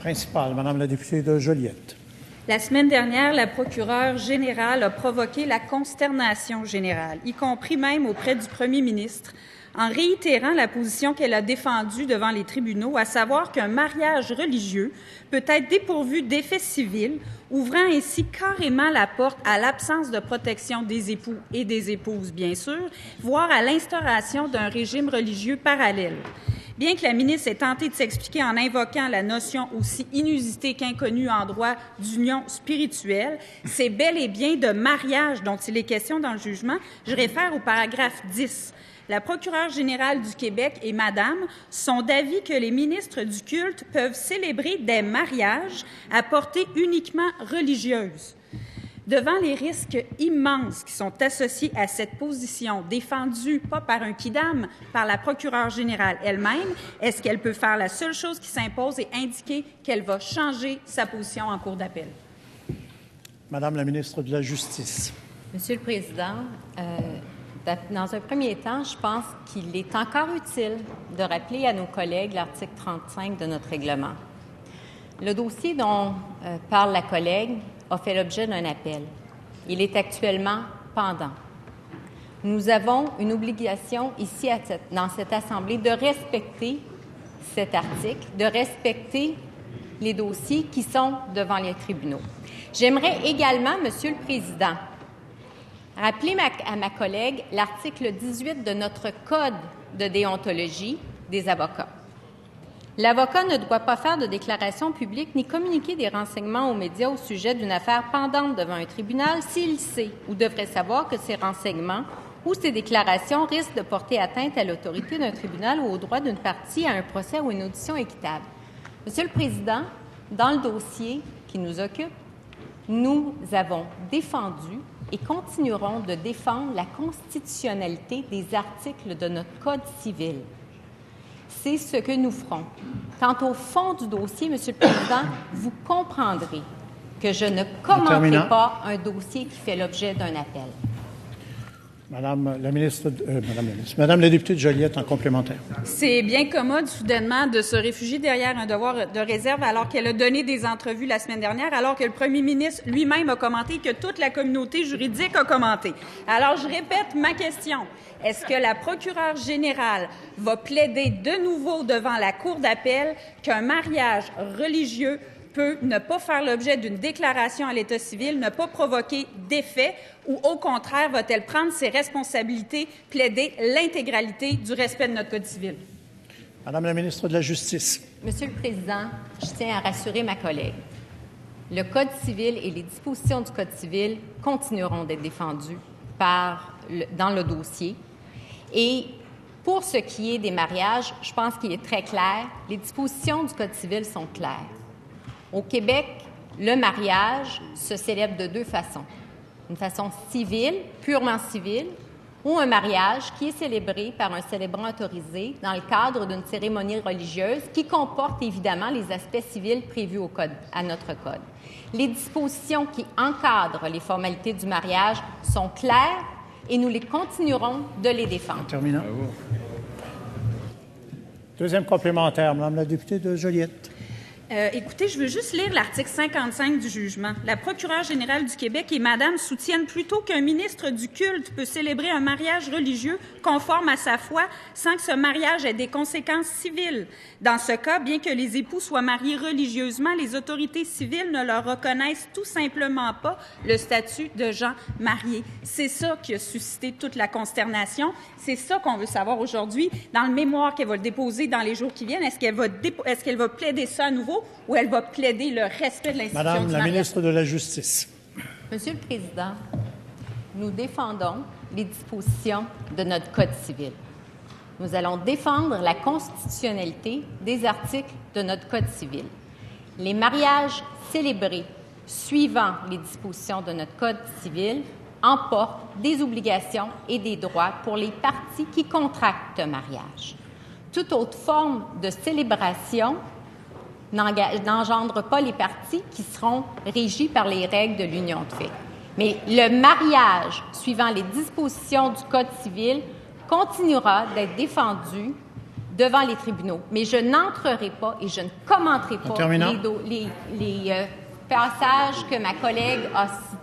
Principal, Madame la députée de Joliette. La semaine dernière, la procureure générale a provoqué la consternation générale, y compris même auprès du premier ministre, en réitérant la position qu'elle a défendue devant les tribunaux, à savoir qu'un mariage religieux peut être dépourvu d'effet civil, ouvrant ainsi carrément la porte à l'absence de protection des époux et des épouses, bien sûr, voire à l'instauration d'un régime religieux parallèle. Bien que la ministre ait tenté de s'expliquer en invoquant la notion aussi inusitée qu'inconnue en droit d'union spirituelle, c'est bel et bien de mariage dont il est question dans le jugement. Je réfère au paragraphe 10. La procureure générale du Québec et Madame sont d'avis que les ministres du culte peuvent célébrer des mariages à portée uniquement religieuse. Devant les risques immenses qui sont associés à cette position, défendue pas par un quidam, par la procureure générale elle-même, est-ce qu'elle peut faire la seule chose qui s'impose et indiquer qu'elle va changer sa position en cour d'appel? Madame la ministre de la Justice. Monsieur le Président, dans un premier temps, je pense qu'il est encore utile de rappeler à nos collègues l'article 35 de notre règlement. Le dossier dont parle la collègue a fait l'objet d'un appel. Il est actuellement pendant. Nous avons une obligation ici, dans cette Assemblée, de respecter cet article, de respecter les dossiers qui sont devant les tribunaux. J'aimerais également, Monsieur le Président, rappeler à ma collègue l'article 18 de notre Code de déontologie des avocats. L'avocat ne doit pas faire de déclaration publique ni communiquer des renseignements aux médias au sujet d'une affaire pendante devant un tribunal s'il sait ou devrait savoir que ces renseignements ou ces déclarations risquent de porter atteinte à l'autorité d'un tribunal ou au droit d'une partie à un procès ou une audition équitable. Monsieur le Président, dans le dossier qui nous occupe, nous avons défendu et continuerons de défendre la constitutionnalité des articles de notre Code civil. C'est ce que nous ferons. Quant au fond du dossier, Monsieur le Président, vous comprendrez que je ne commenterai pas un dossier qui fait l'objet d'un appel. Madame la députée de Joliette, en complémentaire. C'est bien commode, soudainement, de se réfugier derrière un devoir de réserve alors qu'elle a donné des entrevues la semaine dernière, alors que le premier ministre lui-même a commenté, que toute la communauté juridique a commenté. Alors, je répète ma question. Est-ce que la procureure générale va plaider de nouveau devant la cour d'appel qu'un mariage religieux peut ne pas faire l'objet d'une déclaration à l'état civil, ne pas provoquer d'effet, ou au contraire, va-t-elle prendre ses responsabilités, plaider l'intégralité du respect de notre Code civil? Madame la ministre de la Justice. Monsieur le Président, je tiens à rassurer ma collègue. Le Code civil et les dispositions du Code civil continueront d'être défendues dans le dossier. Et pour ce qui est des mariages, je pense qu'il est très clair. Les dispositions du Code civil sont claires. Au Québec, le mariage se célèbre de deux façons. Une façon civile, purement civile, ou un mariage qui est célébré par un célébrant autorisé dans le cadre d'une cérémonie religieuse qui comporte évidemment les aspects civils prévus à notre Code. Les dispositions qui encadrent les formalités du mariage sont claires et nous les continuerons de les défendre. Terminant. Deuxième complémentaire, Madame la députée de Joliette. Écoutez, je veux juste lire l'article 55 du jugement. La procureure générale du Québec et Madame soutiennent plutôt qu'un ministre du culte peut célébrer un mariage religieux conforme à sa foi sans que ce mariage ait des conséquences civiles. Dans ce cas, bien que les époux soient mariés religieusement, les autorités civiles ne leur reconnaissent tout simplement pas le statut de gens mariés. C'est ça qui a suscité toute la consternation. C'est ça qu'on veut savoir aujourd'hui. Dans le mémoire qu'elle va le déposer dans les jours qui viennent, est-ce qu'elle va plaider ça à nouveau ou elle va plaider le respect de l'institution du mariage? Madame la ministre de la Justice. Monsieur le Président, nous défendons les dispositions de notre Code civil. Nous allons défendre la constitutionnalité des articles de notre Code civil. Les mariages célébrés suivant les dispositions de notre Code civil emportent des obligations et des droits pour les parties qui contractent un mariage. Toute autre forme de célébration n'engendre pas les parties qui seront régies par les règles de l'union de fait. Mais le mariage, suivant les dispositions du Code civil, continuera d'être défendu devant les tribunaux. Mais je n'entrerai pas et je ne commenterai pas les passages que ma collègue a cités.